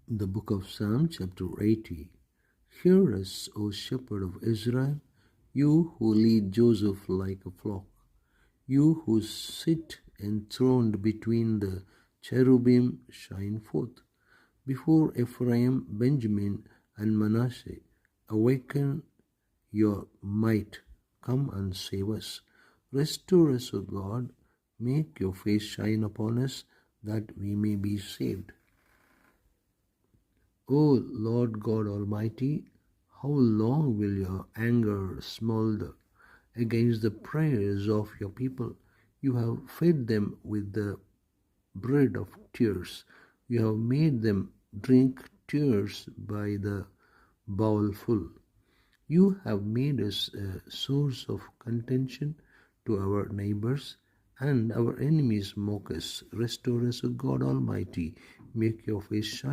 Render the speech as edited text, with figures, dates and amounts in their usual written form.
The book of Psalm, chapter 80. Hear us, O shepherd of Israel, you who lead Joseph like a flock, you who sit enthroned between the cherubim, shine forth. Before Ephraim, Benjamin, and Manasseh, awaken your might. Come and save us. Restore us, O God. Make your face shine upon us, that we may be saved. O Lord God Almighty, how long will your anger smolder against the prayers of your people? You have fed them with the bread of tears. You have made them drink tears by the bowlful. You have made us a source of contention to our neighbors, and our enemies mock us. Restore us, O God Almighty. Make your face shine